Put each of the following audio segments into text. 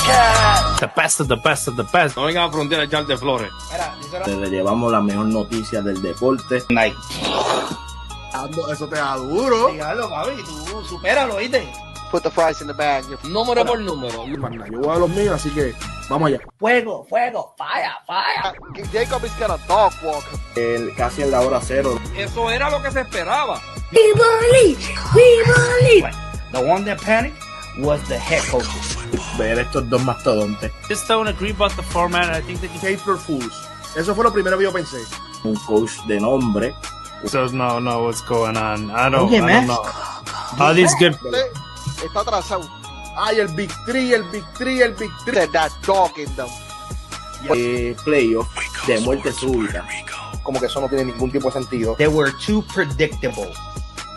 podcast. The best of the best of the best. No vengan a frontear a echarte flores. Le llevamos la mejor noticia del deporte. Night. Eso te da duro. Dígalo, papi, tú supéralo, ¿oíste? Put the fries in the bag. Número por número. Yo voy a los míos, así que vamos allá. Fuego, fire. Jacob is gonna dog walk. Casi en la hora cero. Eso era lo que se esperaba. We believe. The one that panicked was the head coach. Ver estos dos mastodontes. Just don't agree about the format. I think that Paper Fools. Eso fue lo primero que yo pensé. Un coach de nombre. so no what's going on. I don't man. know. All these good. Está atrasado. Ay, el Big Three. Said that dog in them. Playoff de muerte súbita. Como que eso no tiene ningún tipo de sentido. They were too predictable.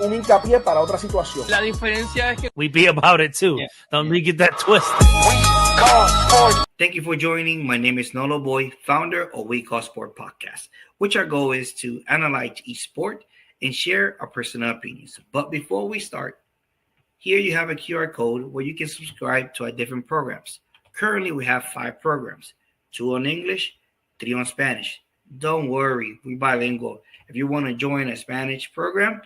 Un hincapié para otra situación. La diferencia es que We be about it too. Yeah. Don't get that twisted. Thank you for joining. My name is Nolo Boy, founder of We Call Sport Podcast, which our goal is to analyze each sport and share our personal opinions. But before we start, here you have a QR code where you can subscribe to our different programs. Currently, we have 5 programs, 2 on English, 3 on Spanish. Don't worry, we're bilingual. If you want to join a Spanish program,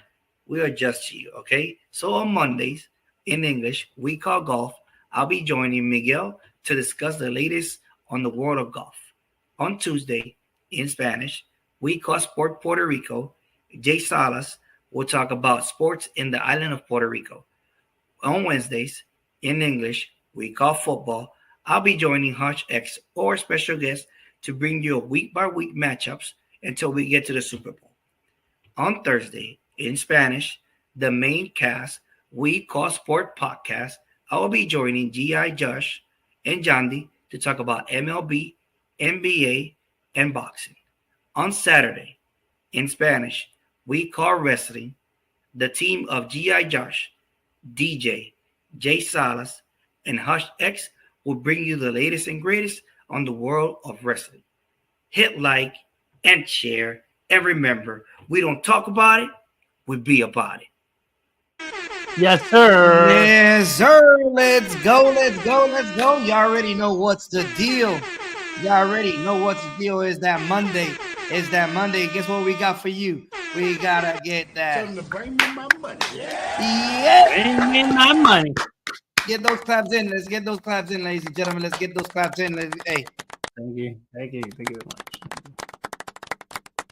we adjust to you, okay? So on Mondays, in English, We Call Golf, I'll be joining Miguel to discuss the latest on the world of golf. On Tuesday, in Spanish, We Call Sport Puerto Rico, Jay Salas will talk about sports in the island of Puerto Rico. On Wednesdays, in English, We Call Football, I'll be joining Hush X or special guests to bring you a week-by-week matchups until we get to the Super Bowl. On Thursday, in Spanish, the main cast, We Call Sport Podcast, I will be joining G.I. Josh and Jandy to talk about MLB, NBA, and boxing. On Saturday, in Spanish, We Call Wrestling, the team of G.I. Josh, DJ, Jay Salas, and Hush X will bring you the latest and greatest on the world of wrestling. Hit like and share, and remember, we don't talk about it, we be about it. Yes, sir. Yes, sir. Let's go. You already know what's the deal. Is that Monday. Guess what we got for you? We gotta get that. Bring me my money. Yeah. Bring me my money. Get those claps in. Let's get those claps in, ladies and gentlemen. Let's get those claps in. Hey, Thank you very much.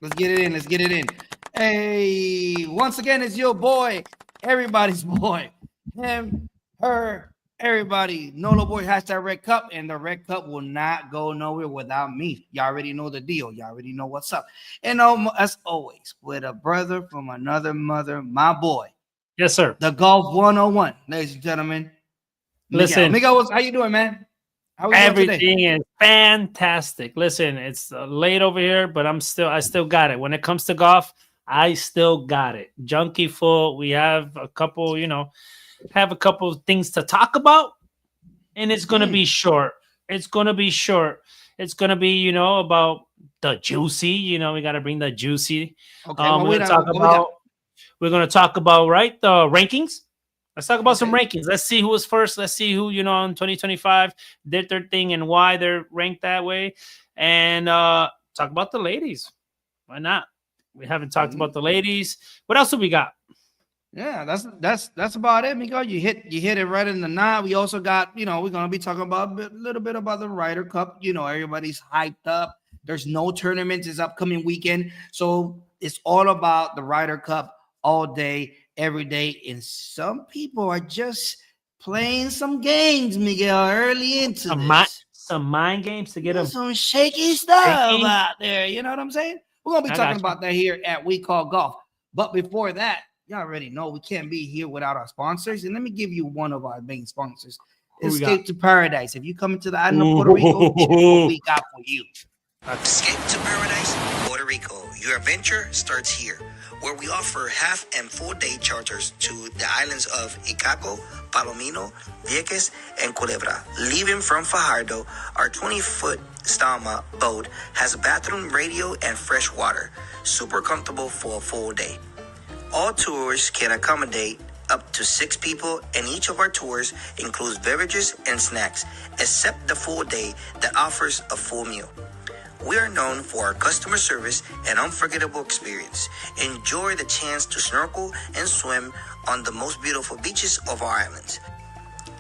let's get it in. Hey, once again, it's your boy, everybody's boy, him, her, everybody. Nolo Boy hashtag Red Cup, and the Red Cup will not go nowhere without me. Y'all already know the deal. Y'all already know what's up. And as always, with a brother from another mother, my boy, Yes, sir. the Golf 101, ladies and gentlemen. Listen. Miguel, how you doing, man? How are you doing today? Everything is fantastic. Listen, it's late over here, but I still got it. When it comes to golf, I still got it. Junkie full. We have a couple, things to talk about, and it's gonna be short. It's gonna be, about the juicy. We gotta bring the juicy. Okay, We're gonna talk about right the rankings. Let's talk about some rankings. Let's see who was first. Let's see who, in 2025 did their thing and why they're ranked that way. And talk about the ladies. Why not? We haven't talked about the ladies. What else do we got? Yeah, that's about it, Miguel. You hit it right in the knot. We also got, we're gonna be talking about a little bit about the Ryder Cup. Everybody's hyped up. There's no tournaments this upcoming weekend, so it's all about the Ryder Cup all day, every day. And some people are just playing some games, Miguel, early into some mind games to get them. Some shaky stuff out there. You know what I'm saying? We're gonna be talking about that here at We Call Golf. But before that, y'all already know we can't be here without our sponsors. And let me give you one of our main sponsors, Escape to Paradise. If you come into the island of Puerto Rico, check what we got for you. Escape to Paradise, Puerto Rico. Your adventure starts here, where we offer half and full day charters to the islands of Icaco, Palomino, Vieques, and Culebra. Leaving from Fajardo, our 20-foot Stama boat has a bathroom, radio, and fresh water. Super comfortable for a full day. All tours can accommodate up to 6 people, and each of our tours includes beverages and snacks, except the full day that offers a full meal. We are known for our customer service and unforgettable experience. Enjoy the chance to snorkel and swim on the most beautiful beaches of our islands.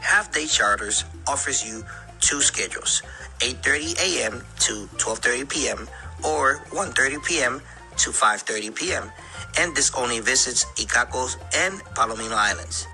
Half-day charters offers you 2 schedules, 8:30 a.m. to 12:30 p.m. or 1:30 p.m. to 5:30 p.m. And this only visits Icacos and Palomino Islands.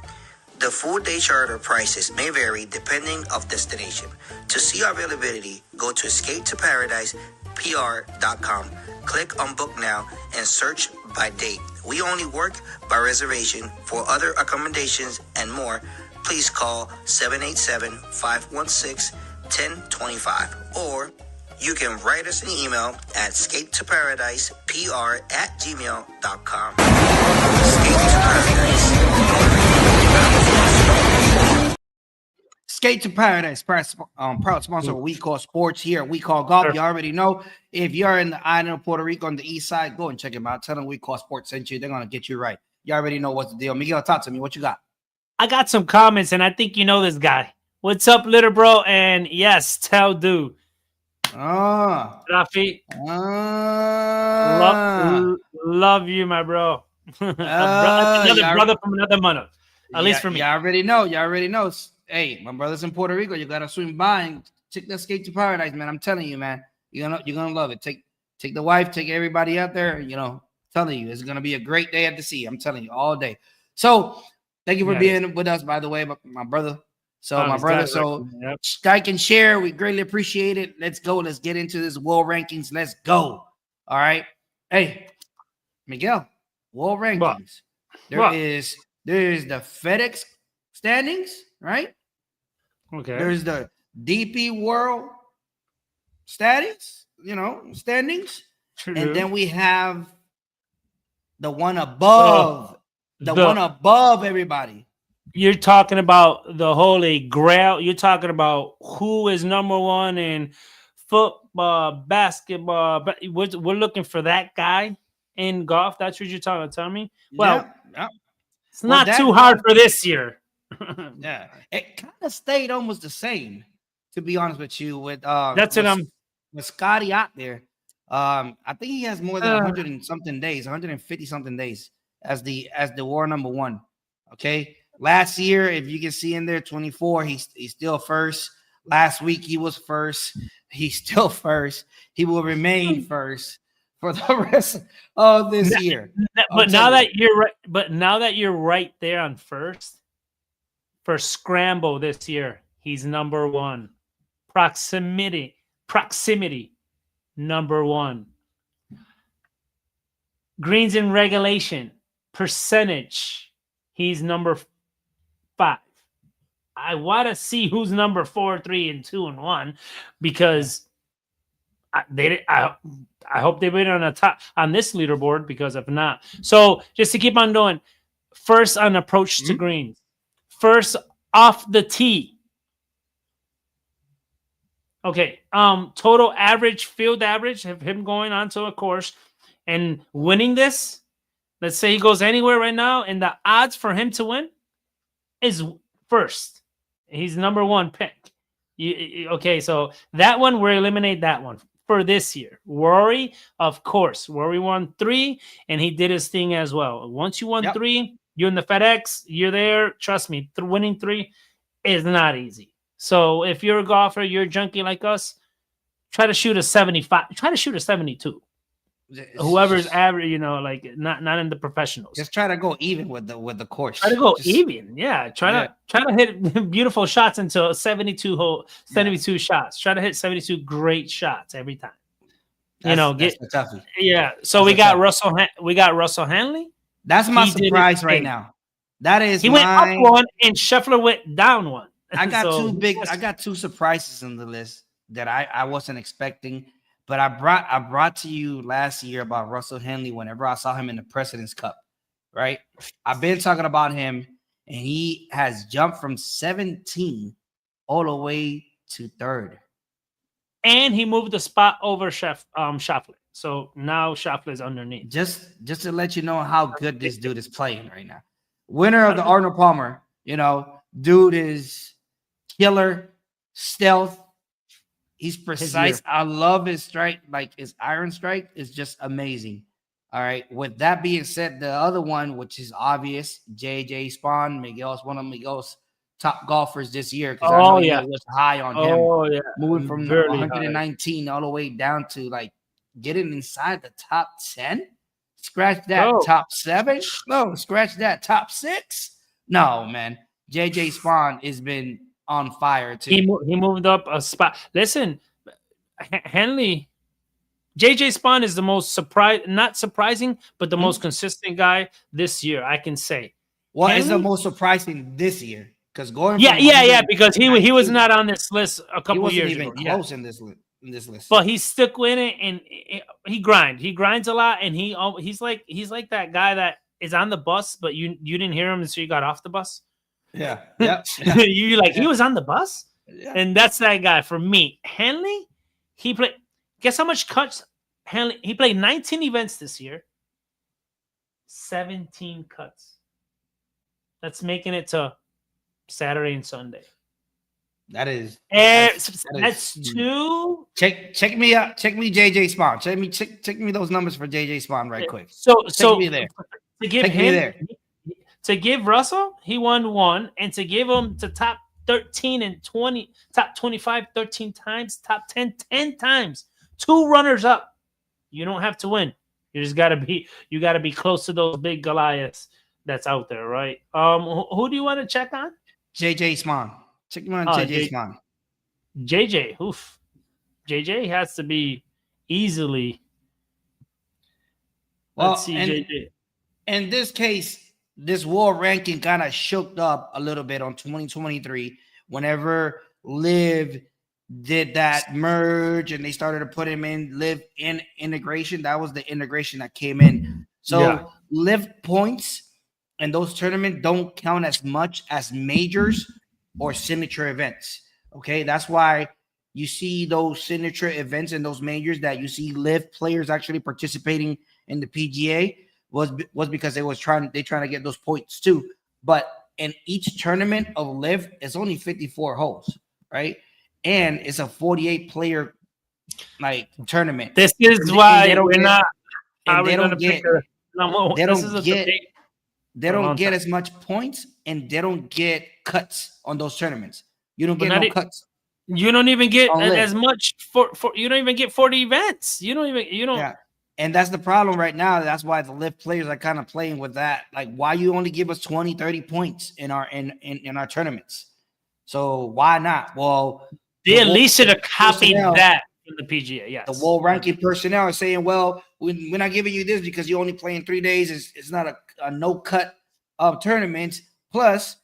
The full day charter prices may vary depending of destination. To see our availability, go to escapetoparadisepr.com. Click on book now and search by date. We only work by reservation. For other accommodations and more, please call 787-516-1025 or you can write us an email at escapetoparadisepr@gmail.com. Escape to Paradise. Skate to Paradise, proud sponsor of We Call Sports here at We Call Golf. You already know, if you're in the island of Puerto Rico on the east side, go and check them out. Tell them We Call Sports sent you. They're going to get you right. You already know what's the deal. Miguel, talk to me. What you got? I got some comments, and I think you know this guy. What's up, little bro? And yes, tell dude. Rafi. Love you, my bro. Another brother from another mother. At least for me. You already know. Hey, my brother's in Puerto Rico. You gotta swing by and check that Skate to Paradise, man. I'm telling you, man. You're gonna love it. Take the wife, take everybody out there. Telling you, it's gonna be a great day at the sea. I'm telling you, all day. So thank you for being with us, by the way, my brother. Like and share. We greatly appreciate it. Let's go. Let's get into this world rankings. Let's go. All right. Hey, Miguel, world rankings. There is the FedEx standings, right? Okay. There's the DP World standings. And then we have the one above, one above everybody. You're talking about the Holy Grail. You're talking about who is number one in football, basketball. But we're looking for that guy in golf. That's what you're talking about. Tell me. Well, it's not too hard for this year. Yeah, it kind of stayed almost the same, to be honest with you. With Scotty out there. I think he has more than 100 and something days, 150 something days as the war number one. Okay. Last year, if you can see in there, 24, he's still first. Last week he was first. He's still first. He will remain first for the rest of this year. But now that you're right there on first for scramble this year, he's number one. Proximity, number one. Greens in regulation, percentage, he's number 5. I want to see who's number 4, 3, and 2, and 1 because I hope they've been on the top on this leaderboard, because if not, so just to keep on doing, first on approach to greens, first off the tee. Okay, total average, field average of him going onto a course and winning this. Let's say he goes anywhere right now, and the odds for him to win is first. He's number one pick. Okay, so that one, we'll eliminate that one for this year. Rory, of course. Rory won 3, and he did his thing as well. Once you won 3, you're in the FedEx, you're there. Trust me, winning 3 is not easy. So if you're a golfer, you're a junkie like us, try to shoot a 75. Try to shoot a 72. Whoever's average, like not in the professionals. Just try to go even with the course. Try to go even, yeah. Try to hit beautiful shots into 72 shots. Try to hit 72 great shots every time. So we got Russell Hanley. That's my surprise right now. That is he went up 1 and Scheffler went down 1. I got 2 surprises in the list that I wasn't expecting. But I brought to you last year about Russell Henley whenever I saw him in the President's Cup, right? I've been talking about him, and he has jumped from 17 all the way to 3rd. And he moved the spot over Scheffler. So now Scheffler is underneath. Just to let you know how good this dude is playing right now. winner of the Arnold Palmer. You know, dude is killer, stealth. He's precise. I love his strike. Like his iron strike is just amazing. All right. With that being said, the other one, which is obvious, JJ Spawn, Miguel's one of Miguel's top golfers this year. Because I know you was high on him. Oh yeah, moving from very 119 high. All the way down to like getting inside the top 10. Scratch that top 7. No, scratch that top 6. No, man. JJ Spawn has been on fire too. He moved up a spot. Listen, Henley, JJ Spawn is the most not surprising, but the most consistent guy this year, I can say. What is the most surprising this year? Because going because he was not on this list a couple years ago. He wasn't even close in this list. But he's stuck with it, and he grinds a lot, and he's like that guy that is on the bus, but you didn't hear him until you got off the bus. Yeah. You're like, he was on the bus? Yeah. And that's that guy for me. Henley, he played, guess how much cuts Henley? He played 19 events this year, 17 cuts. That's making it to Saturday and Sunday. That's two. Check me out. Check me JJ Spawn. Check me those numbers for JJ Spawn right quick. So me there. To give Russell, he won 1, and to give him to top 13 and 20, top 25 13 times, top 10 10 times, 2 runners up. You don't have to win. You just gotta be close to those big Goliaths that's out there, right? Who do you want to check on? JJ Spawn. Check him on JJ Spawn. JJ, oof. JJ has to be easily. Let's see, JJ. In this case, this world ranking kind of shook up a little bit on 2023 whenever Liv did that merge and they started to put him in Liv in integration. That was the integration that came in. So Liv points and those tournaments don't count as much as majors or signature events. Okay, that's why you see those signature events and those majors that you see Liv players actually participating in the PGA was because they trying to get those points too. But in each tournament of Liv, it's only 54 holes, right? And it's a 48 player like tournament. This is why we're not. They don't get as much points, and they don't get cuts on those tournaments. You don't get no cuts. You don't even get as much for you don't even get 40 events. You don't. Yeah. And that's the problem right now. That's why the Liv players are kind of playing with that. Like, why you only give us 20, 30 points in our tournaments? So why not? Well, they at least should have copied that from the PGA. Yes. The world ranking personnel are saying, well, we're not giving you this because you're only playing 3 days. It's not a no-cut tournament. Plus,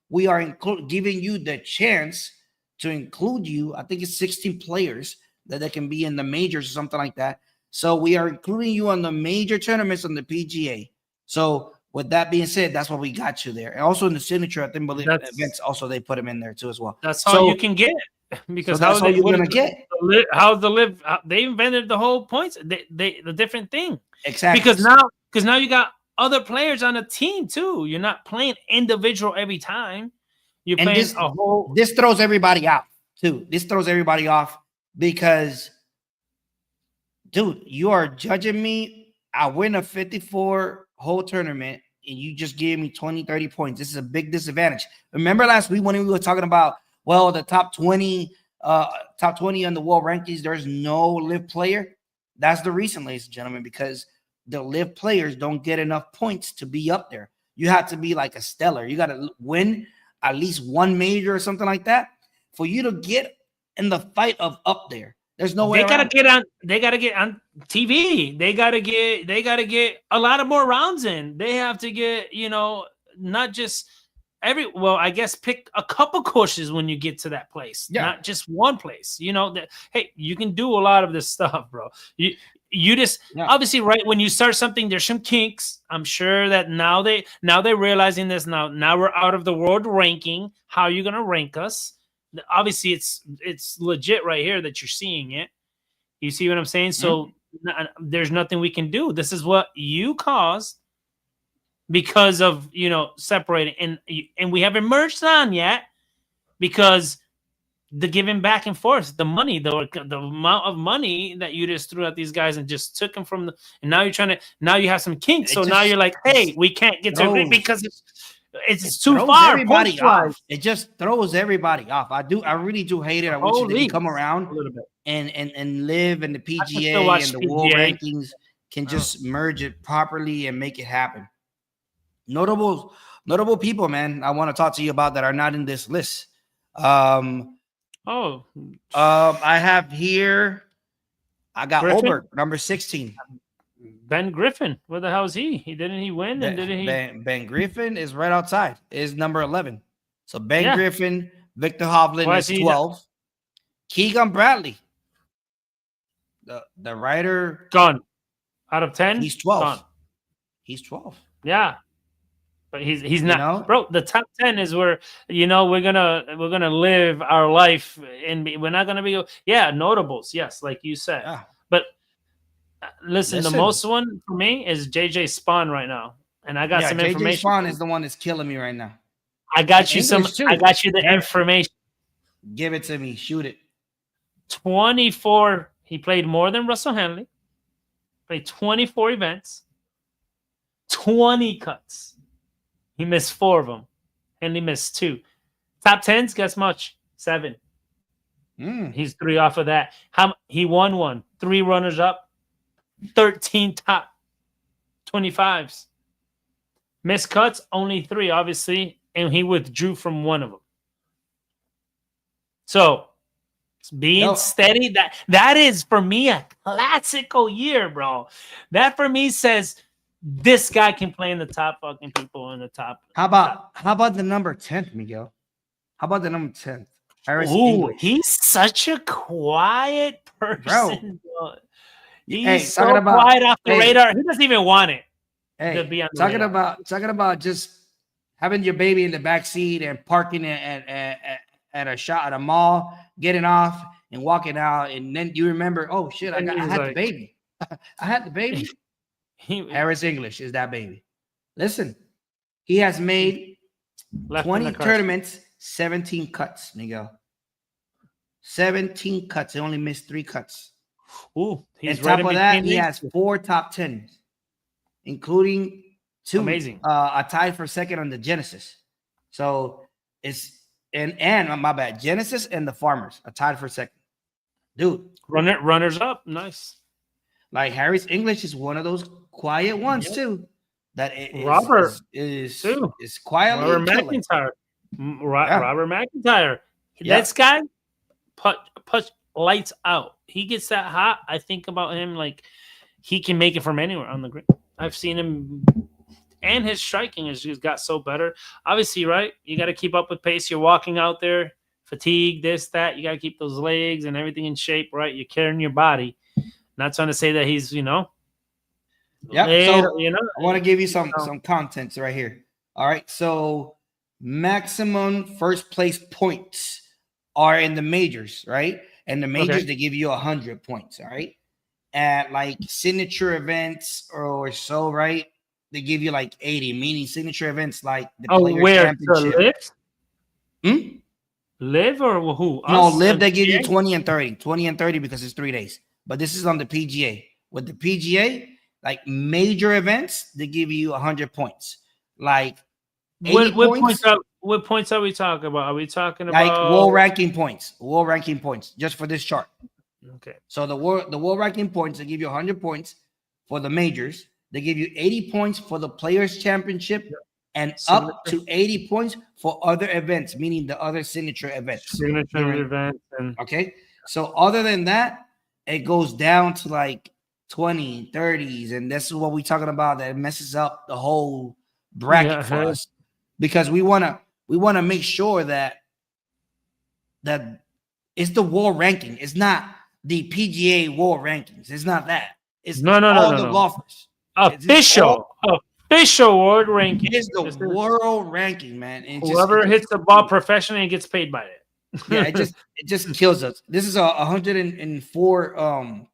we are giving you the chance to include you. I think it's 16 players that they can be in the majors or something like that. So we are including you on the major tournaments on the PGA. So with that being said, that's why we got you there. And also in the signature, I think events also they put them in there too as well. That's all you can get. Because that's all you're gonna get. How's the Liv? They invented the whole points. The different thing. Exactly. Because now you got other players on a team too. You're not playing individual every time. You're playing a whole. This throws everybody out too. This throws everybody off because, dude, you are judging me. I win a 54 hole tournament and you just gave me 20, 30 points. This is a big disadvantage. Remember last week when we were talking about, well, the top 20 on the world rankings, there's no Liv player. That's the reason, ladies and gentlemen, because the Liv players don't get enough points to be up there. You have to be like a stellar. You got to win at least one major or something like that for you to get in the fight of up there. There's no way. They gotta get on TV. They gotta get a lot of more rounds in. They have to get, not just I guess pick a couple courses when you get to that place, not just one place. Hey, you can do a lot of this stuff, bro. You just obviously, right, when you start something, there's some kinks. I'm sure that now they're realizing this. Now we're out of the world ranking. How are you gonna rank us? Obviously, it's legit right here that you're seeing it. You see what I'm saying? So there's nothing we can do. This is what you caused. because of separating, and we haven't merged on yet because the giving back and forth, the money, the amount of money that you just threw at these guys and just took them from the, and now you have some kinks. So now you're like, hey, we can't get to agree because it's too throws far. everybody off. It just throws everybody off. I really do hate it. I wish that he come around a little bit and live in the PGA and the PGA. world rankings can just merge it properly and make it happen. Notable people, man, I want to talk to you about that are not in this list. I have here, I got Obert, number 16. Ben Griffin, where the hell is he? Didn't he win? And didn't he? Ben Griffin is right outside. Is number 11. So Ben Griffin, Victor Hovland is 12. Keegan Bradley, the Ryder, gone out of 10. He's 12. Gone. He's 12. Yeah, but he's not, bro. The top 10 is where we're gonna live our life, and we're not gonna be notables. Yes, like you said. Yeah. But listen, the most one for me is JJ Spawn right now, and I got some information. JJ Spawn is the one that's killing me right now. I got you I got you the information. Give it to me. Shoot it. 24. He played more than Russell Henley. Played 24 events. 20 cuts. He missed 4 of them. Henley missed 2. Top 10s, guess much? 7. He's 3 off of that. He won 1. 3 runners up. 13 top 25s. Missed cuts, only 3, obviously, and he withdrew from 1 of them. So, being steady, that is for me a classical year, bro. That for me says this guy can play in the top fucking people in the top. How about the number 10th, Miguel? How about the number 10th? He's such a quiet person, bro. He's so quiet off the radar. He doesn't even want it. To be on the talking about just having your baby in the back seat and parking at a mall, getting off and walking out, and then you remember, oh shit, I had the baby. I had the baby. Harris English is that baby. Listen, he has made 20 tournaments, 17 cuts, Miguel. 17 cuts. He only missed 3 cuts. Ooh, he's on top of that, he has 4 top 10s, including 2. Amazing. A tie for second on the Genesis. So it's and my bad, Genesis and the Farmers are tied for second. Dude, runners up, nice. Like Harris English is one of those quiet ones too. That Robert is quietly Robert McIntyre. Robert McIntyre. That guy put lights out. He gets that hot. I think about him like he can make it from anywhere on the green. I've seen him, and his striking has just got so better. Obviously, right? You got to keep up with pace. You're walking out there, fatigue, this, that. You got to keep those legs and everything in shape, right? You're carrying your body. Not trying to say that he's, Yeah. So I want to give you some content right here. All right. So maximum first place points are in the majors, right? And the majors, they give you 100 points. All right. At like signature events or so, right? They give you like 80, meaning signature events like the Players Championship. Live or who? No, Live, they give you 20 and 30. 20 and 30 because it's 3 days. But this is on the PGA. With the PGA, like major events, they give you 100 points. Like what points are we talking about? Are we talking about like world ranking points? World ranking points just for this chart. Okay. So the world ranking points, they give you 100 points for the majors. They give you 80 points for the Players Championship and up to 80 points for other events, meaning the other signature events. Okay. So other than that, it goes down to like 20, 30s, and this is what we're talking about that messes up the whole bracket for us, because we want to make sure that it's the world ranking. It's not the PGA world rankings. It's not that. It's all the golfers. Official world ranking. It's the world ranking, man. And whoever hits the ball professionally gets paid by it. Yeah, it just kills us. This is 104.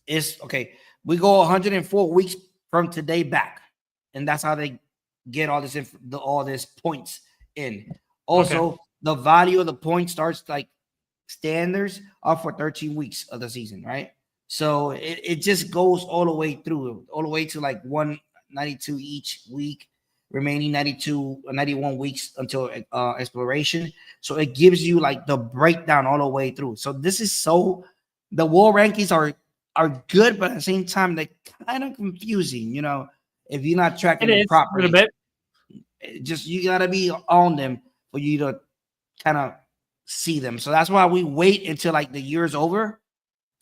It's okay. We go 104 weeks from today back, and that's how they get all this points in. Also, the value of the point starts like standards are for 13 weeks of the season, right? So it just goes all the way through, all the way to like 192 each week, remaining 91 weeks until exploration. So it gives you like the breakdown all the way through. So this is the world rankings are good, but at the same time they're kind of confusing, if you're not tracking them properly. A little bit. Just you gotta be on them for you to kind of see them. So that's why we wait until like the year's over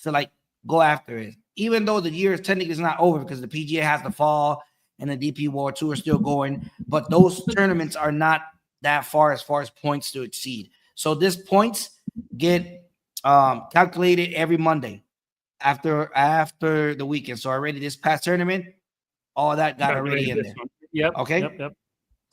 to like go after it. Even though the year technically is not over because the PGA has the fall and the DP World Tour is still going, but those tournaments are not that far as points to exceed. So this points get calculated every Monday after the weekend. So already this past tournament, all that got already in there. Yep. Okay. Yep.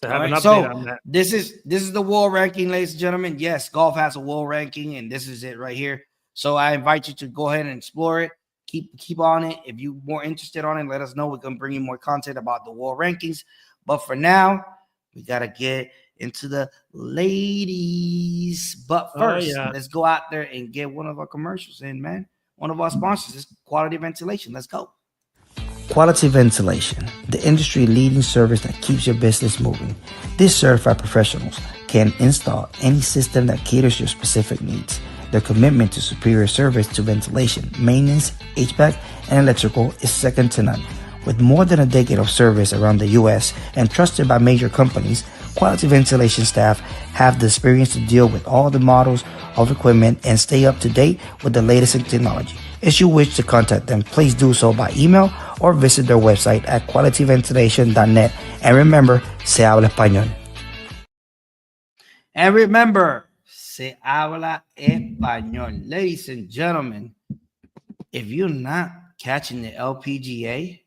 To have an update so on that. this is the world ranking, ladies and gentlemen. Yes, golf has a world ranking, and this is it right here. So I invite you to go ahead and explore it. Keep on it. If you're more interested on it, let us know. We're gonna bring you more content about the world rankings. But for now, we gotta get into the ladies. But first, let's go out there and get one of our commercials in, man. One of our sponsors is Quality Ventilation. Let's go. Quality Ventilation, the industry-leading service that keeps your business moving. These certified professionals can install any system that caters your specific needs. Their commitment to superior service to ventilation, maintenance, HVAC, and electrical is second to none. With more than a decade of service around the U.S. and trusted by major companies, Quality Ventilation staff have the experience to deal with all the models of equipment and stay up to date with the latest in technology. If you wish to contact them, please do so by email or visit their website at qualityventilation.net. And remember, se habla español. And remember, se habla español. Ladies and gentlemen, if you're not catching the LPGA,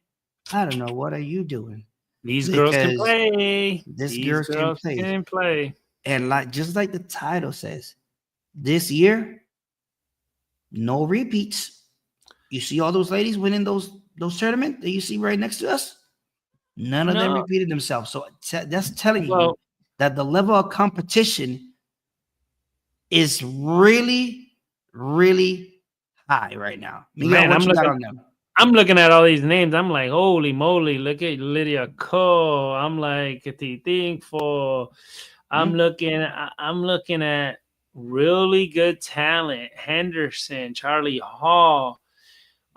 I don't know, what are you doing? These girls can play. These girls can play. And just like the title says, this year, no repeats. You see all those ladies winning those tournaments that you see right next to us? None of them repeated themselves. So that's telling you that the level of competition is really, really high right now. Man, I'm looking at all these names. I'm like, holy moly, look at Lydia Ko. I'm like, I'm looking at really good talent. Henderson, Charlie Hall,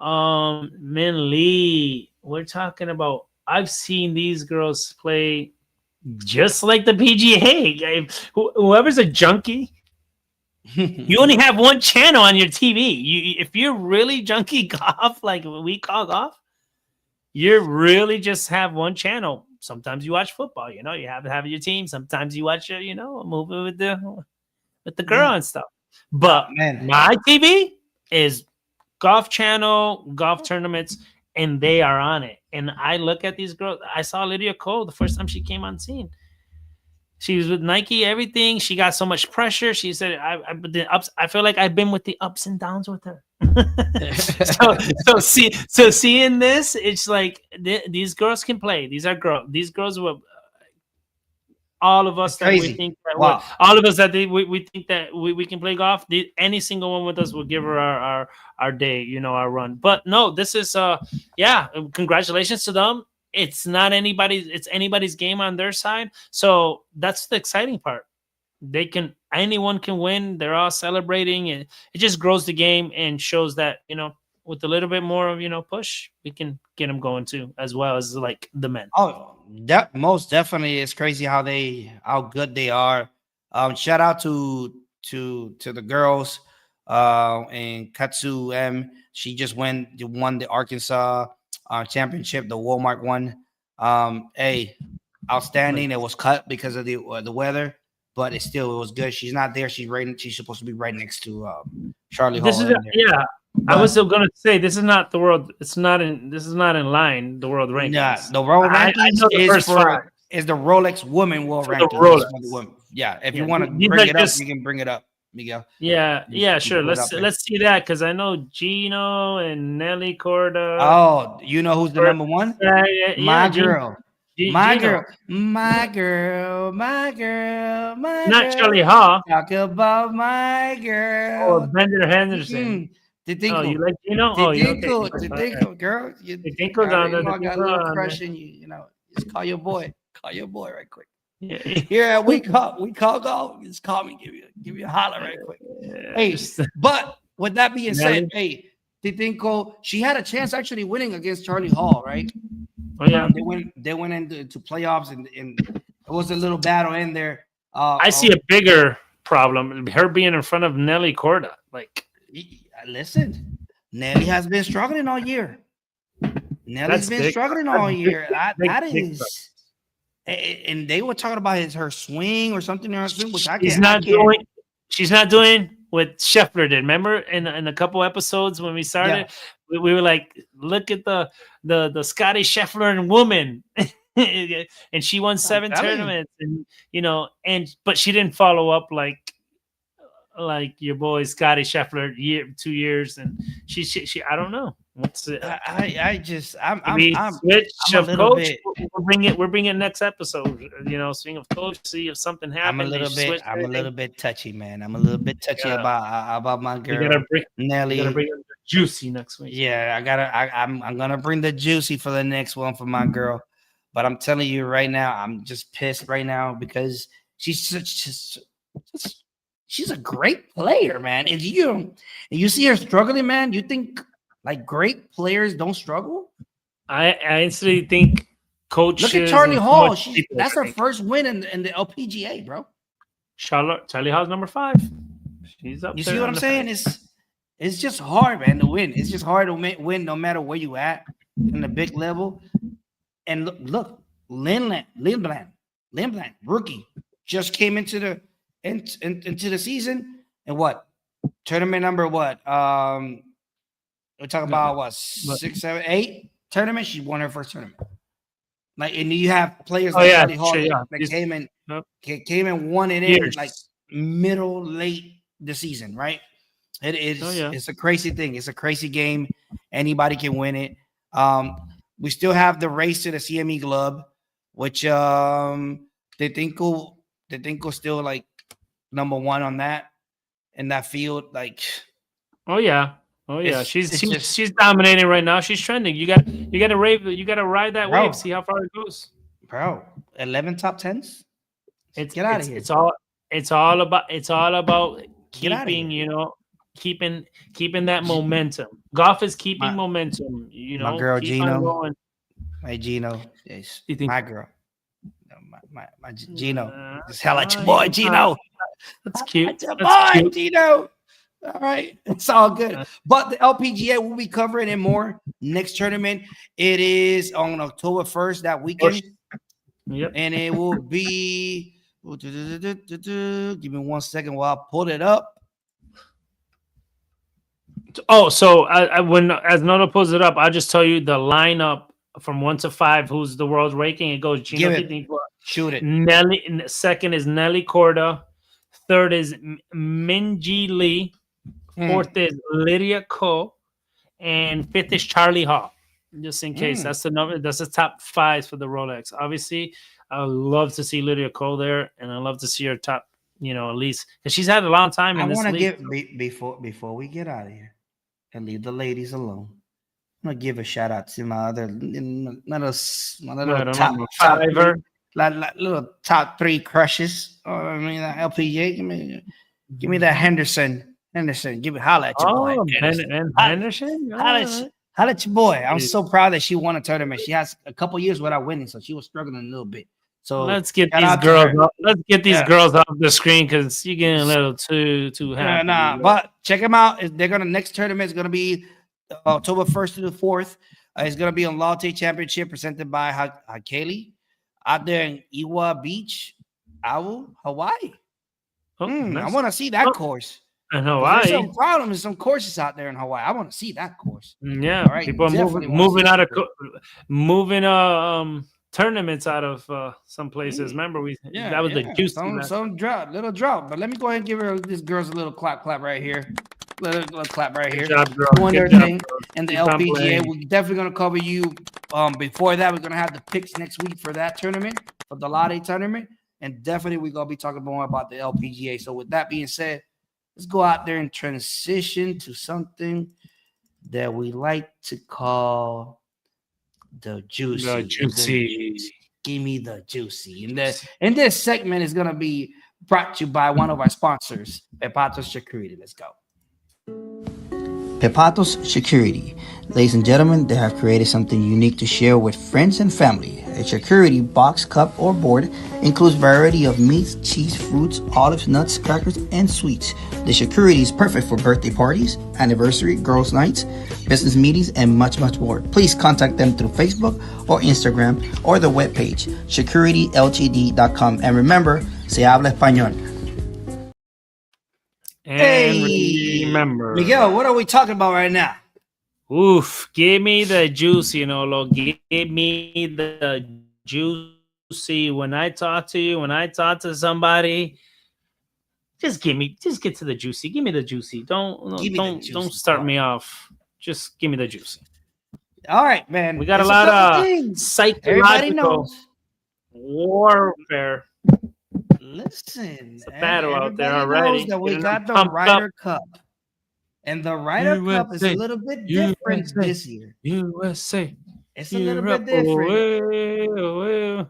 Min Lee. We're talking about, I've seen these girls play just like the PGA. Whoever's a junkie, you only have one channel on your TV. If you're really junkie golf, like we call golf, you really just have one channel. Sometimes you watch football, you have to have your team. Sometimes you watch, a movie with the girl and stuff. But my TV is golf channel, golf tournaments, and they are on it. And I look at these girls. I saw Lydia Ko the first time she came on scene. She was with Nike, everything. She got so much pressure. She said, I feel like I've been with the ups and downs with her. so seeing this, it's like these girls can play. These are girls. These girls were all of us that we think that all of us that we think that we can play golf. Any single one with us will give her our day, our run. But no, this is congratulations to them. It's not anybody's game on their side. So that's the exciting part. Anyone can win. They're all celebrating, and it just grows the game and shows that, with a little bit more of, push, we can get them going too, as well as like the men. Oh, that most definitely. It's crazy how good they are. Shout out to the girls and Katsu M. She just won the Arkansas championship, the Walmart one. Outstanding. It was cut because of the weather, but it was good. She's not there. She's supposed to be right next to Charlie Hall. I was still gonna say this is not the world. This is not in line. The world rankings. Yeah, the world rankings is the Rolex Women World Rankings. For the women. Yeah, if you want to bring it up, you can bring it up, Miguel. Yeah, sure. Let's see that, because I know Gino and Nelly Corda. Oh, you know who's the number one? My girl, My Gino. girl, my girl, my girl, my Not girl. Charlie Haw Talk about my or girl. Bender Henderson. Te Oh, Tinko. you like Gino? Te Oh, you okay? Tinko. Te Tinko, girl. You Tinko's got, on you there. know, I got a Tinko's little on crush there. in you. You know, just call your boy. Call your boy right quick. Yeah. Here we call golf. Just call me. Give you a holler right quick. Hey, but with that being said, hey, Te Tinko, she had a chance actually winning against Charlie Hall, right? Oh yeah. They went into playoffs and it was a little battle in there. I see a bigger problem. Her being in front of Nelly Corda. Like, listen, Nelly has been struggling all year. Nelly's been struggling all year. That is, and they were talking about her swing or something in her swing, which she's not doing what Scheffler did. Remember in a couple episodes when we started, we were like, look at the Scotty Scheffler and woman. And she won 7 tournaments, and but she didn't follow up like your boy Scotty Scheffler 2 years, and she I don't know what's it. I'm switch I'm of a little coach. bit. We're bringing next episode. Swing of coach. See if something happens. I'm a little bit touchy, man. I'm a little bit touchy about my girl Nelly. You gotta bring the juicy next week. Yeah, I'm gonna bring the juicy for the next one for my girl. But I'm telling you right now, I'm just pissed right now because she's a great player, man. And you see her struggling, man. You think like great players don't struggle? I instantly think coaches. Look at Charlie Hall. That's her first win in the LPGA, bro. Charlie Hall's number 5. She's up. You see what I'm saying? It's just hard, man, to win. It's just hard to win no matter where you at in the big level. And look, Lindblad, rookie, just came into the season, and what tournament number? What we're talking about? What 6, 7, 8 tournament? She won her first tournament. Like, and you have players like Charlie Hall that came and won it in like late the season, right? It's a crazy thing. It's a crazy game. Anybody can win it. We still have the race to the CME Club, which they think still like number 1 on that in that field. Like, oh yeah. She's dominating right now. She's trending. You got to ride that wave. See how far it goes, bro. 11 top 10s. Get out of here. It's all about keeping keeping that momentum. Golf is keeping momentum. My girl Gino. My Gino. Yes. My girl. My Gino. Just hell at your boy Gino. That's cute. That's cute. Gino. All right. It's all good. But the LPGA will be covering it more next tournament. It is on October 1st, that weekend. Yep. And it will be give me 1 second while I pull it up. Oh, so as Noto pulls it up, I'll just tell you the lineup from 1 to 5. Who's the world ranking? It goes Gino. Shoot it. Nelly. Second is Nelly Corda. Third is Minji Lee. Fourth is Lydia Ko. And fifth is Charlie Hall. Just in case. That's the number. That's the top 5 for the Rolex. Obviously, I would love to see Lydia Ko there, and I love to see her top, at least because she's had a long time in this league. I want to give before we get out of here and leave the ladies alone. I'm gonna give a shout out to my other little top 5, little top 3 crushes. I mean, LPGA. Give me that Henderson. Give it, holla at your boy. Henderson. Holla at your boy. I'm so proud that she won a tournament. She has a couple years without winning, so she was struggling a little bit. So let's get these girls. Let's get these girls off the screen because you're getting a little too happy. But check them out. They're gonna next tournament is gonna be October 1st to the 4th. It's gonna be on Latte Championship presented by Hakeli out there in Iwa Beach, Hawaii. I want to see that course. In Hawaii, there's some problems. Some courses out there in Hawaii. I want to see that course. Yeah, right. People are moving tournaments out of some places. Remember, that was the juice. Some little drop. But let me go ahead and give this girls a little clap right here. Little clap right here. Good job, girl. Doing their thing in the LPGA. We're definitely gonna cover you Before that, we're gonna have the picks next week for that tournament, for the Lade tournament, and definitely we're gonna be talking more about the LPGA. So with that being said, let's go out there and transition to something that we like to call the juicy. The juicy. Give me the juicy. And this segment is gonna be brought to you by one of our sponsors, Pepatos Security. Let's go. Pepatos Security. Ladies and gentlemen, they have created something unique to share with friends and family. A security box, cup, or board includes variety of meats, cheese, fruits, olives, nuts, crackers, and sweets. The security is perfect for birthday parties, anniversary, girls' nights, business meetings, and much, much more. Please contact them through Facebook or Instagram or the webpage, securityltd.com. And remember, se habla español. And remember, Miguel, what are we talking about right now? Oof, give me the juicy, Nolo. Give me the juicy. When I talk to you, when I talk to somebody, just get to the juicy. Give me the juicy. Don't start me off. Just give me the juicy. All right, man. We got a lot of psychological warfare. Listen, it's a battle out there everybody already. knows that we got the pumped Ryder up. Cup. And the Ryder Cup is a little bit different this year. USA. It's a little bit different.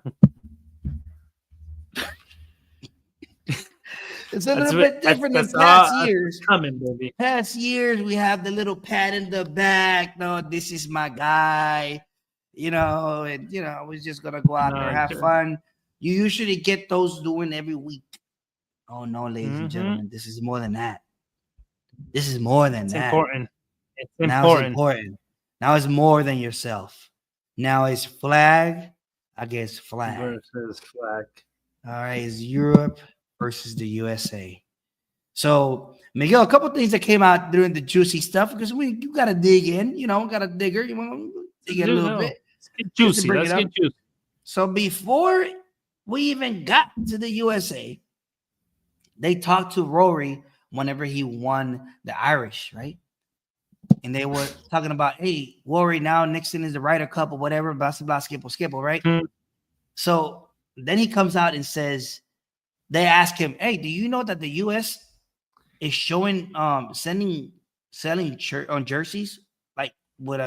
It's a little bit different than past years. Coming, baby. Past years, we have the little pat in the back. No, this is my guy. And we're just gonna go out there, have fun. You usually get those doing every week. Oh no, ladies and gentlemen, this is more than that. This is more than that. Important. It's now important. It's important. Now it's more than yourself. Now it's flag against flag. Versus flag. All right, it's Europe versus the USA. So, Miguel, a couple of things that came out during the juicy stuff because you got to dig in. Got a digger. You want to dig in a little bit. Let's get juicy. Let's get juicy. So before we even got to the USA, they talked to Rory whenever he won the Irish, right? And they were talking about, hey, Rory, now Nixon is the Ryder Cup or whatever, blah, blah, skipple, right? So then he comes out and says, they ask him, hey, do you know that the US is showing, selling on jerseys, like with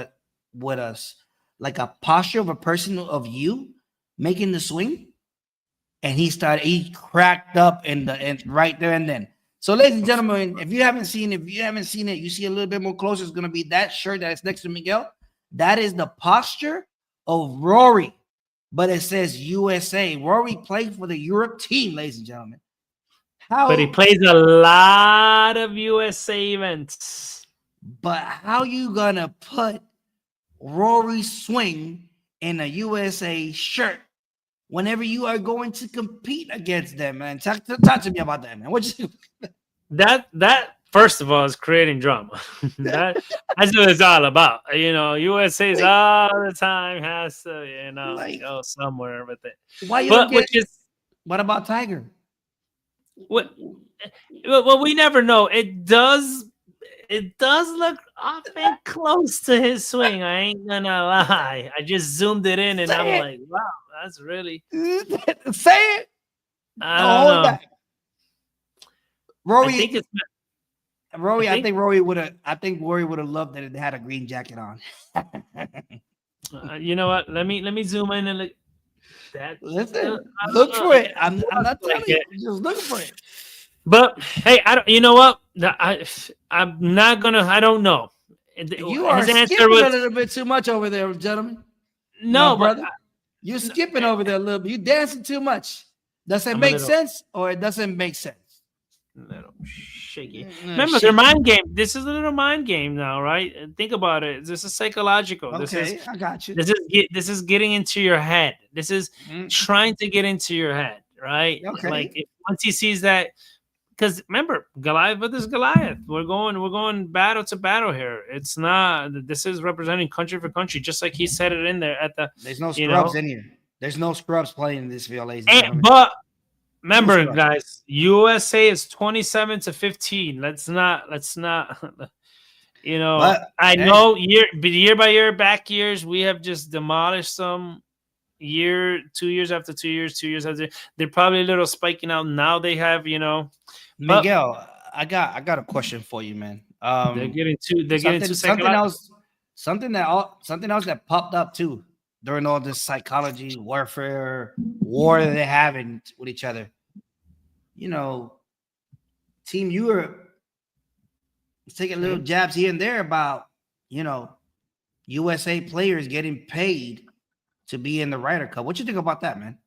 us, like a posture of a person of you making the swing? And he cracked up and right there and then. So, ladies and gentlemen, if you haven't seen it, you see a little bit more closer. It's going to be that shirt that is next to Miguel. That is the posture of Rory, but it says USA. Rory played for the Europe team, ladies and gentlemen. But he plays a lot of USA events. But how you gonna put Rory's swing in a USA shirt whenever you are going to compete against them, man? Talk to me about that, man. What you that first of all is creating drama. That's what it's all about. USA's all the time has to, go somewhere with it. What about Tiger? Well, we never know. It does look often close to his swing. I ain't gonna lie. I just zoomed it in and I'm like, wow, that's really say it. I don't know. Back. Rory, I think it's Rory. I think Rory would have loved that it had a green jacket on. You know what? Let me zoom in and look. Listen, look for it. I'm not telling you. Just look for it. But hey, I don't. You know what? I'm not gonna. I don't know. You are skipping a little bit too much over there, gentlemen. No, brother, you're skipping over there a little bit. You're dancing too much. Does it make sense or it doesn't make sense? A little shaky. Remember, they're mind game. This is a little mind game now, right? Think about it. This is psychological. Okay, I got you. This is getting into your head. This is trying to get into your head, right? Okay. Like once he sees that, because remember, Goliath versus Goliath. We're going battle to battle here. It's not. This is representing country for country, just like he said it in there at the. There's no scrubs in here. There's no scrubs playing in this field, ladies and gentlemen. But remember, guys, USA is 27-15. Let's not. You know, But, I hey. know year by year, back years, we have just demolished some. 2 years after 2 years, 2 years after, they're probably a little spiking out now. They have, but Miguel, I got a question for you, man. they're getting too Something psychological. else, something else that popped up too during all this psychology warfare war that they're having with each other. You know, Team Europe is taking little jabs here and there about, USA players getting paid to be in the Ryder Cup. What you think about that, man?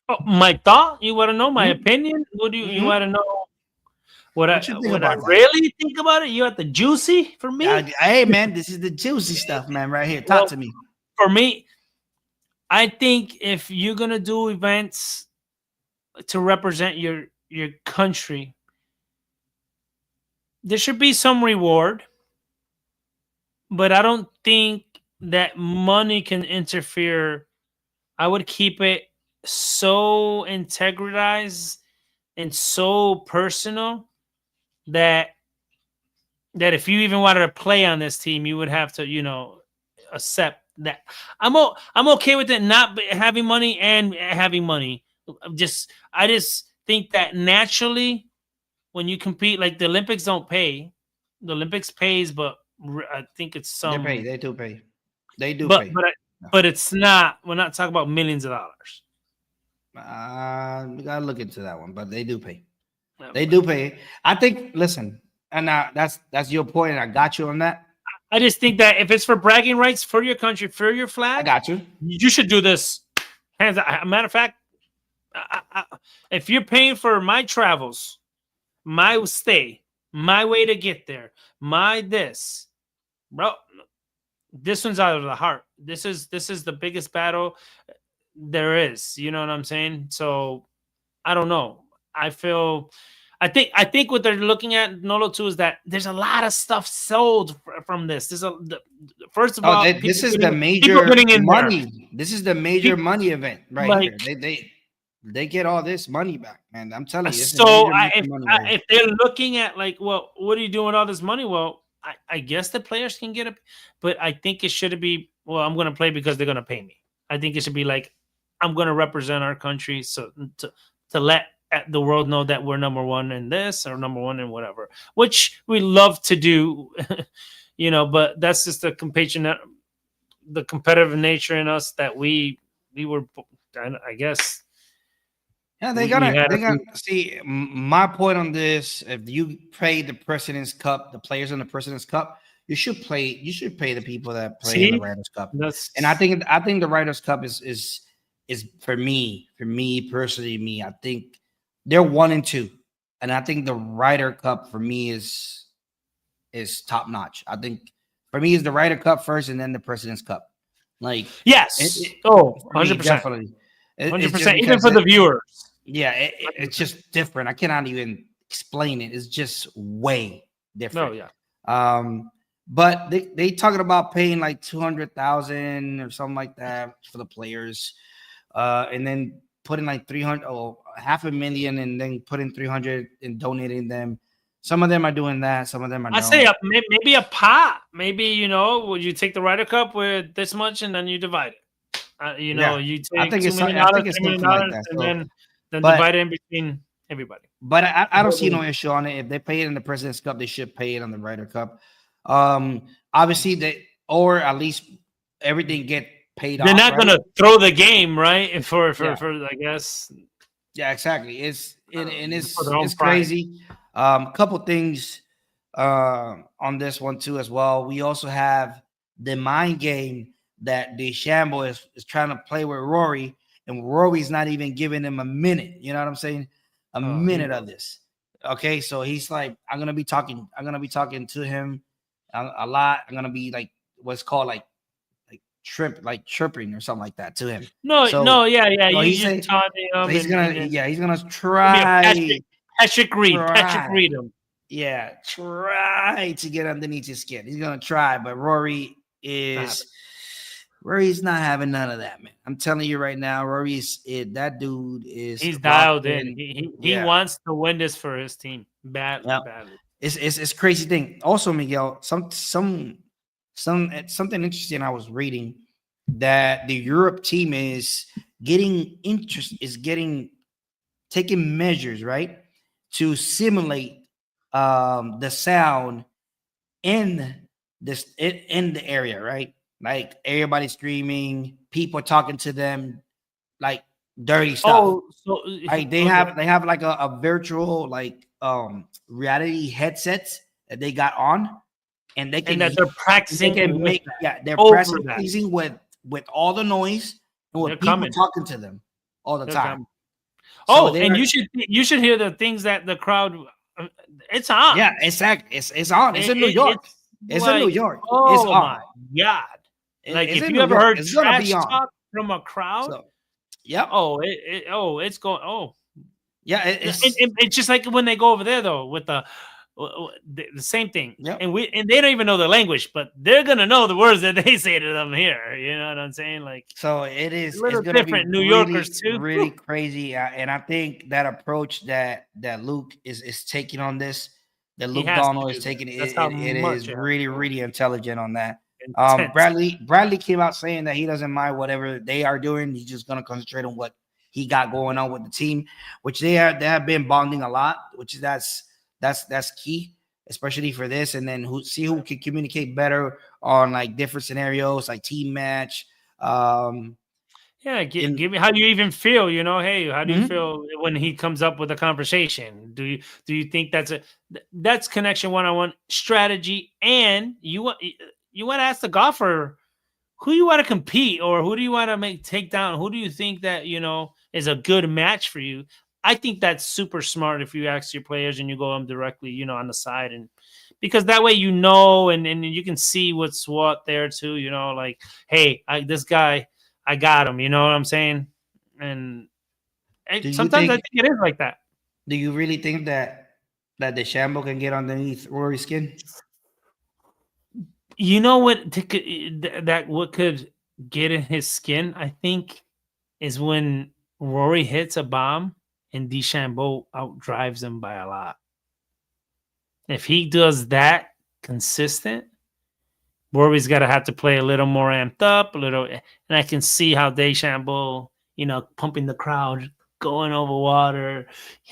Oh, my thought? You want to know my Mhm. opinion? What do you Mhm. want to know? What you think I about that? really think about it? You at the juicy for me? Hey, man, this is the juicy stuff, man, right here. Talk to me. For me, I think if you're gonna do events to represent your country, there should be some reward, but I don't think that money can interfere. I would keep it so integritized and so personal that if you even wanted to play on this team, you would have to, accept that. I'm okay with it not having money and having money. I just think that naturally, when you compete, like the Olympics don't pay. The Olympics pays, but I think it's They some. pay. They do pay. They do But pay. but it's not. We're not talking about millions of dollars. We gotta look into that one, but they do pay. They do pay. I think. Listen, and that's your point, and I got you on that. I just think that if it's for bragging rights for your country, for your flag, I got you. You should do this. Hands. Matter of fact, if you're paying for my travels, my stay, my way to get there, my this, bro, this one's out of the heart. This is the biggest battle there is. You know what I'm saying? So I don't know. I think what they're looking at, Nolo, too, is that there's a lot of stuff sold from this. First of all, this is the major money. This is the major money event right here. They get all this money back, man. I'm telling you. So if they're looking at like, well, what are you doing with all this money? Well, I guess the players can get it, but I think it should be, well, I'm going to play because they're going to pay me. I think it should be like, I'm going to represent our country, so to let the world know that we're number one in this or number one in whatever, which we love to do, but that's just the competitive nature in us that we were, I guess. Yeah, they gotta see. My point on this: if you pay the President's Cup, the players in the President's Cup, you should pay the people that play in the Ryder's Cup. And I think the Ryder's Cup is for me personally. I think they're 1 and 2, and I think the Ryder Cup for me is top notch. I think for me is the Ryder Cup first, and then the President's Cup. Like yes, 100%, definitely, 100%, even for the viewers. Yeah, it's just different. I cannot even explain it. It's just way different. No, yeah. But they talking about paying like 200,000 or something like that for the players, and then putting like 300 or $500,000, and then putting 300 and donating them. Some of them are doing that. Some of them are. I say maybe a pot. Maybe would you take the Ryder Cup with this much and then you divide it? You take I think $2 it's million, $3 million, like that. and then divide it in between everybody. But I don't see no issue on it. If they pay it in the President's Cup, they should pay it on the Ryder Cup. Obviously, or at least everything get paid off. They're not going to throw the game, right? For I guess. Yeah, exactly. It's crazy. Couple things on this one too as well. We also have the mind game that DeChambeau is trying to play with Rory, and Rory's not even giving him a minute. You know what I'm saying? A minute of this. Okay, so he's like, I'm gonna be talking to him a lot. I'm gonna be like what's called like chirping or something like that to him. Yeah. So he's gonna try. Patrick Reed him. Yeah, try to get underneath his skin. He's gonna try, but Rory's not having none of that, man. I'm telling you right now, that dude is. He's dialed in. He wants to win this for his team badly. it's crazy thing. Also, Miguel, something interesting I was reading that the Europe team is taking measures, right, to simulate the sound in in the area, right? Like everybody screaming, people talking to them, like dirty stuff. Oh, so Like they have like a virtual like reality headsets that they got on, and they can and that they're practicing with they're over that. practicing with all the noise and with They're people coming. talking to them all the They're time. coming. So Oh, and you should hear the things that the crowd. It's on. yeah, exactly. It's on. It's in New York. It's in New York. It's Oh on. my god! Like It's if in you New ever York. heard It's gonna be trash on. talk from a crowd, So, yep. it's going. Oh, Yeah, it's just like when they go over there though with the same thing. Yep. And they don't even know the language, but they're gonna know the words that they say to them here. You know what I'm saying? Like so it is. a little It's gonna different. be New Yorkers too. really crazy. And I think that approach that Luke is taking on this, that He Luke has to Donald do is that. taking That's it. how It much is it has really to go. really intelligent on that. Intense. Bradley came out saying that he doesn't mind whatever they are doing. He's just gonna concentrate on what he got going on with the team, which they have been bonding a lot, which that's key, especially for this. And then see who can communicate better on like different scenarios, like team match. Yeah, give me how do you even feel? You know, hey, how do you Mhm. feel when he comes up with a conversation? Do you think that's connection one-on-one strategy? And you want to ask the golfer who you want to compete or who do you want to take down? Who do you think that is a good match for you? I think that's super smart if you ask your players and you go them directly, on the side, and because that way and you can see what's what there too. Like, hey, this guy. I got him, you know what I'm saying? And sometimes I think it is like that. Do you really think that the Shambo can get underneath Rory's skin? You know what what could get in his skin, I think, is when Rory hits a bomb and DeChambeau outdrives him by a lot. If he does that consistent, Rory's got to have to play a little more amped up, and I can see how DeChambeau, pumping the crowd, going over water,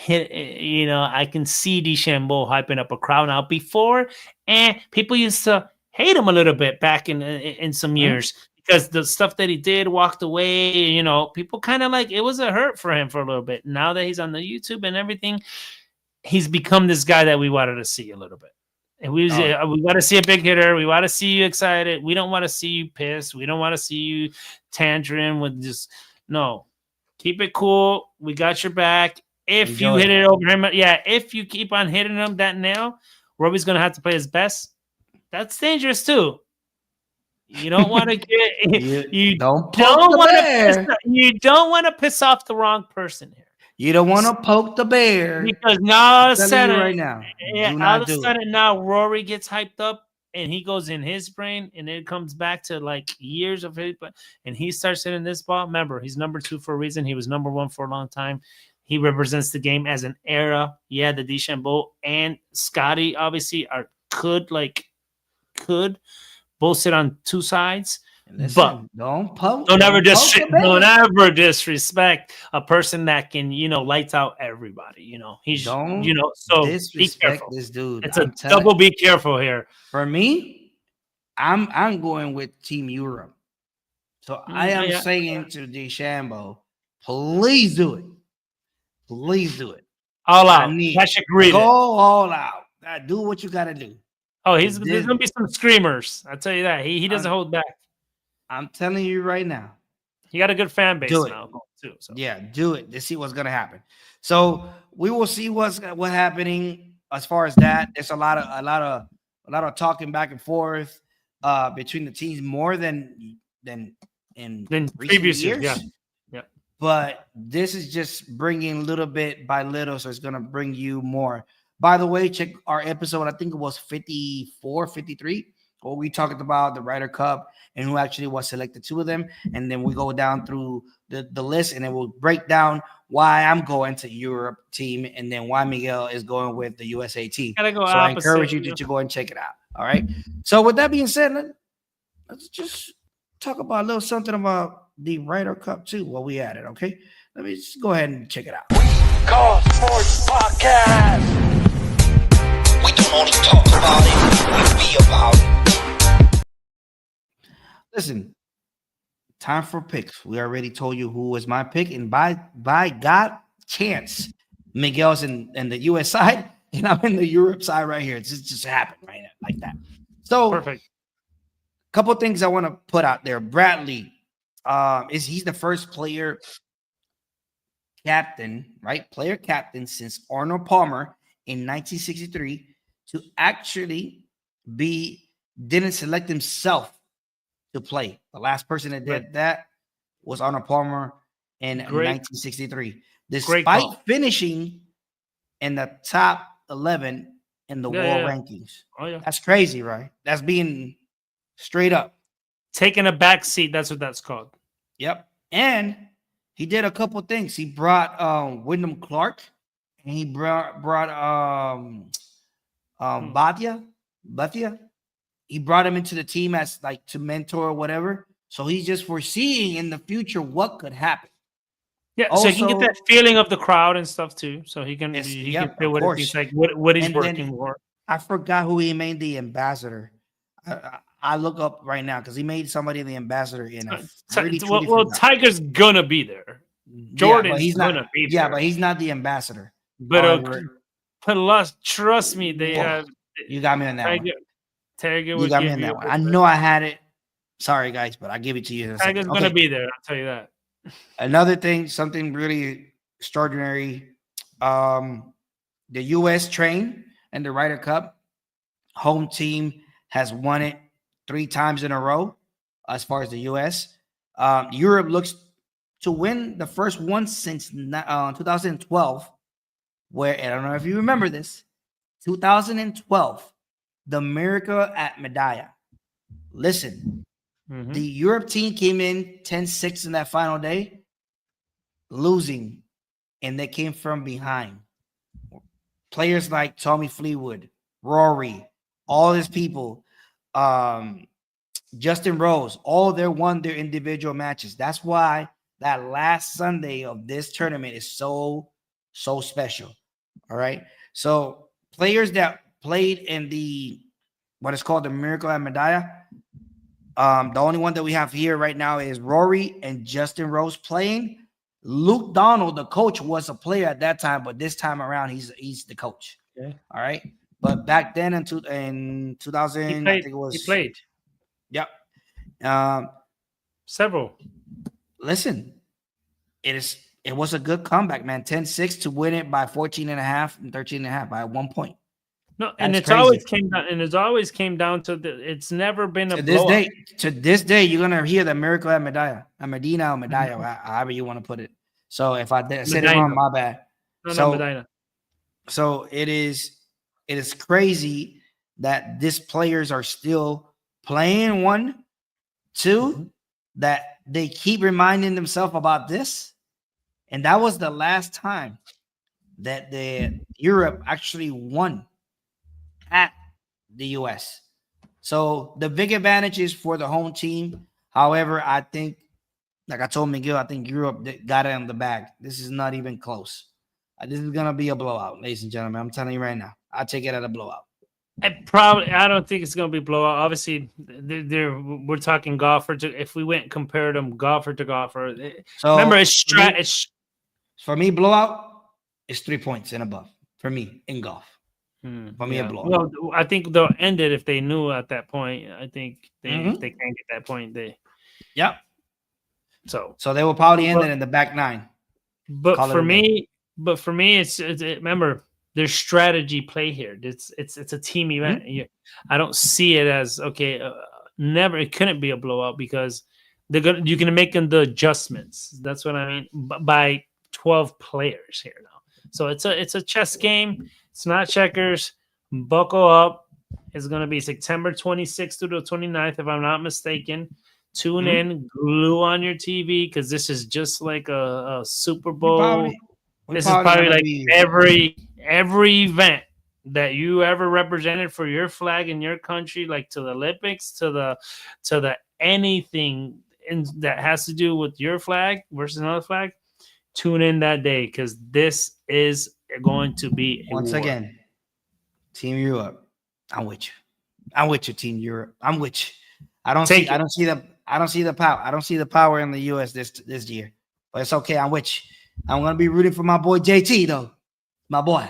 I can see DeChambeau hyping up a crowd now. Before, and people used to hate him a little bit back in some years because the stuff that he did, walked away, people kind of like it was a hurt for him for a little bit. Now that he's on the YouTube and everything, he's become this guy that we wanted to see a little bit. And we want to see a big hitter. We want to see you excited. We don't want to see you pissed. We don't want to see you tantrum with just no. Keep it cool. We got your back. If you hit it over him, if you keep on hitting him that nail, Roby's gonna have to play his best. That's dangerous too. You don't want to get you don't want to piss off the wrong person here. You don't want to poke the bear because now all of a sudden, right now, all of a sudden now Rory gets hyped up and he goes in his brain and it comes back to like years of it, and he starts hitting this ball. Remember, he's number 2 for a reason. He was number 1 for a long time. He represents the game as an era. Yeah, the DeChambeau and Scotty obviously could both sit on two sides. Listen, but don't ever disrespect a person that can, lights out everybody. He's so be careful. This dude. It's double be careful here. For me, I'm going with Team Europe. So I am saying to DeChambeau, please do it. Please do it. All out. Go all out. Do what you gotta do. Oh, there's gonna be some screamers. I'll tell you that. He doesn't hold back. I'm telling you right now. He got a good fan base now too. So. Yeah, do it to see what's gonna happen. So we will see what's happening as far as that. There's a lot of talking back and forth between the teams more than in previous years. Yeah. But this is just bringing little bit by little, so it's gonna bring you more. By the way, check our episode. I think it was 54, 53 Or we talked about the Ryder Cup and who actually was selected, 2 of them, and then we go down through the list, and then we'll break down why I'm going to Europe team and then why Miguel is going with the USA team. Gotta go so I opposite, encourage you to go and check it out. All right. So with that being said, let's just talk about a little something about the Ryder Cup too while we at it. Okay. Let me just go ahead and check it out. Call Sports Podcast. We don't only talk about it, we be about it. Listen, time for picks. We already told you who was my pick, and by God chance, Miguel's in the US side, and I'm in the Europe side right here. It's just happened right now, like that. So Perfect. Couple things I want to put out there. Bradley, he's the first player captain, right? Player captain since Arnold Palmer in 1963 to actually didn't select himself to play. The last person that did that was Arnold Palmer in 1963. Despite finishing in the top 11 in the world rankings. Oh, yeah. That's crazy, right? That's being straight up. Taking a back seat. That's what that's called. Yep. And he did a couple things. He brought Wyndham Clark, and he brought Bhatia. He brought him into the team as like to mentor or whatever. So he's just foreseeing in the future what could happen. Yeah, also, so he can get that feeling of the crowd and stuff too. So he can can feel what he's like, what he's working for. I forgot who he made the ambassador. I look up right now because he made somebody the ambassador in a well, Tiger's gonna be there. Jordan's gonna be there. Yeah, but he's not the ambassador. But trust me, they have. You got me on that one. Tiger you got me on that one. I know I had it. Sorry, guys, but I give it to you. Tiger's gonna be there. I'll tell you that. Another thing, something really extraordinary. The U.S. train and the Ryder Cup home team has won it 3 times in a row. As far as the U.S., Europe looks to win the first one since 2012. Where I don't know if you remember this, 2012. The miracle at Medalla. Listen, the Europe team came in 10-6 in that final day, losing, and they came from behind. Players like Tommy Fleetwood, Rory, all these people, Justin Rose, all they won their individual matches. That's why that last Sunday of this tournament is so special. All right. So players that played in what is called the Miracle at Medalla. The only one that we have here right now is Rory and Justin Rose playing. Luke Donald, the coach, was a player at that time, but this time around, he's the coach. Okay. All right. But back then in 2000, he played, I think it was. He played. Yep. Several. Listen, it was a good comeback, man. 10-6 to win it by 14.5 and 13.5 by 1 point. No, and it's always came down to it's never been a blowout. To this day, you're gonna hear the miracle at Medalla, Medina or Medalla, however you want to put it. So if I said it wrong, my bad. Medina. So it is crazy that these players are still playing 1, 2, that they keep reminding themselves about this. And that was the last time that the Europe actually won at the US. So the big advantage is for the home team. However, I think, like I told Miguel, I think Europe got it in the bag. This is not even close. This is going to be a blowout, ladies and gentlemen. I'm telling you right now. I'll take it at a blowout. I don't think it's going to be blowout. Obviously, we're talking golfer. If we went and compared them golfer to golfer. So remember, for me, blowout is 3 points and above for me in golf. For me, a blowout. Well, I think they'll end it if they knew at that point. I think if they can't get that point, Yep. So they will probably end it in the back 9. But for me, it's remember there's strategy play here. It's a team event. I don't see it as never. It couldn't be a blowout because you're gonna make them the adjustments. That's what I mean by 12 players here now. So it's a chess game. It's not checkers. Buckle up. is going to be September 26th through the 29th, if I'm not mistaken. Tune in, glue on your TV, because this is just like a Super Bowl. This is probably like every event that you ever represented for your flag in your country, like to the Olympics, to the anything that has to do with your flag versus another flag. Tune in that day, because this is going to be once again. Team Europe, I'm with you. I'm with you, Team Europe. I'm with you. I don't see the power. I don't see the power in the US this year. But it's okay. I'm with you. I'm gonna be rooting for my boy JT though. My boy.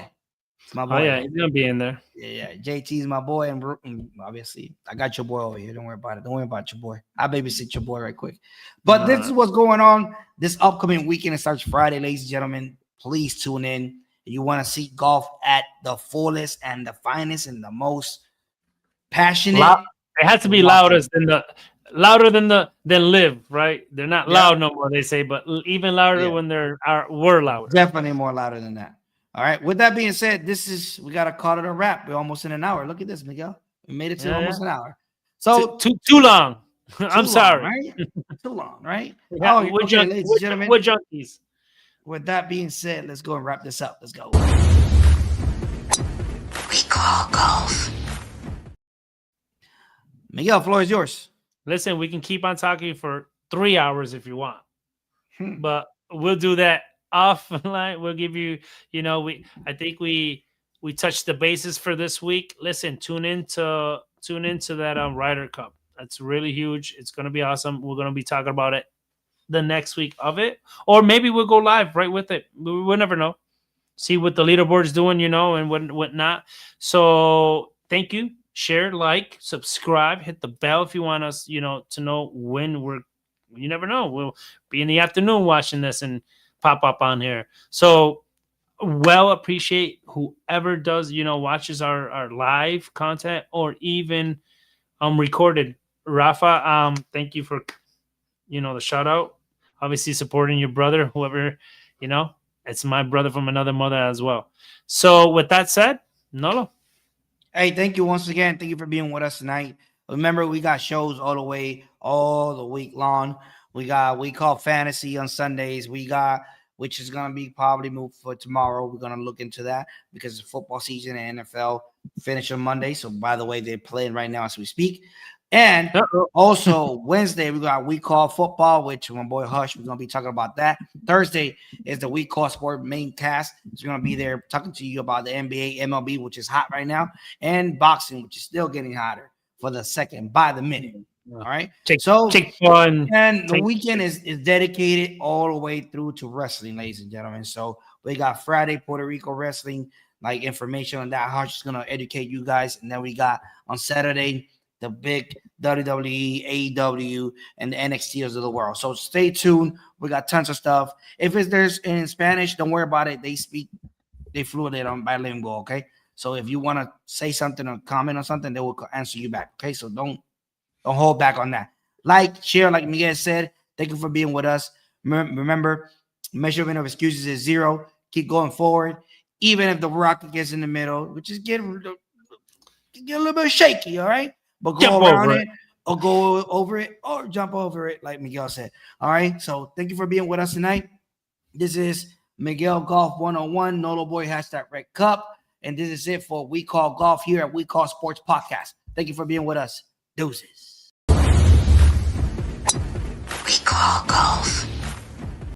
It's my boy. Oh yeah, he's gonna be in there. Yeah. JT's my boy, and obviously I got your boy over here. Don't worry about it. Don't worry about your boy. I'll babysit your boy right quick. But this is what's going on this upcoming weekend. It starts Friday, ladies and gentlemen. Please tune in. You want to see golf at the fullest and the finest and the most passionate. It has to be louder than live, right? They're not loud no more, they say, but even louder when were louder. Definitely more louder than that. All right. With that being said, we gotta call it a wrap. We're almost in an hour. Look at this, Miguel. We made it to almost an hour. So too long. I'm sorry. Right? Too long, right? Ladies and gentlemen. We're junkies. With that being said, let's go and wrap this up. Let's go. We call golf. Miguel, floor is yours. Listen, we can keep on talking for 3 hours if you want, but we'll do that offline. We'll give you, I think we touched the bases for this week. Listen, tune into that Ryder Cup. That's really huge. It's going to be awesome. We're going to be talking about it the next week of it, or maybe we'll go live right with it. We'll never know. See what the leaderboard's doing, and whatnot. So thank you. Share, like, subscribe, hit the bell if you want us, to know when you never know. We'll be in the afternoon watching this and pop up on here. So appreciate whoever does, watches our live content or even recorded. Rafa, thank you for, the shout out. Obviously supporting your brother, whoever, it's my brother from another mother as well. So with that said, Nolo. Hey, thank you once again. Thank you for being with us tonight. Remember, we got shows all the week long. We call fantasy on Sundays. Which is going to be probably moved for tomorrow. We're going to look into that because the football season and NFL finish on Monday. So, by the way, they're playing right now as we speak. And also Wednesday, we got We Call Football, which my boy Hush, we're going to be talking about that. Thursday is the We Call Sport main cast. So we're going to be there talking to you about the NBA, MLB, which is hot right now, and boxing, which is still getting hotter for the second by the minute. All right. And the weekend is dedicated all the way through to wrestling, ladies and gentlemen. So we got Friday, Puerto Rico wrestling, like information on that. Hush is going to educate you guys. And then we got on Saturday, the big WWE, AEW, and the NXTs of the world. So stay tuned. We got tons of stuff. If there's in Spanish, don't worry about it. They fluid it on bilingual, okay? So if you want to say something or comment on something, they will answer you back, okay? So don't hold back on that. Like, share, like Miguel said. Thank you for being with us. Remember, measurement of excuses is 0. Keep going forward. Even if the rocket gets in the middle, which is get a little bit shaky, all right? But go around it or go over it or jump over it, like Miguel said. All right. So thank you for being with us tonight. This is Miguel Golf 101, Nolo Boy #Red Cup. And this is it for We Call Golf here at We Call Sports Podcast. Thank you for being with us. Deuces. We call golf.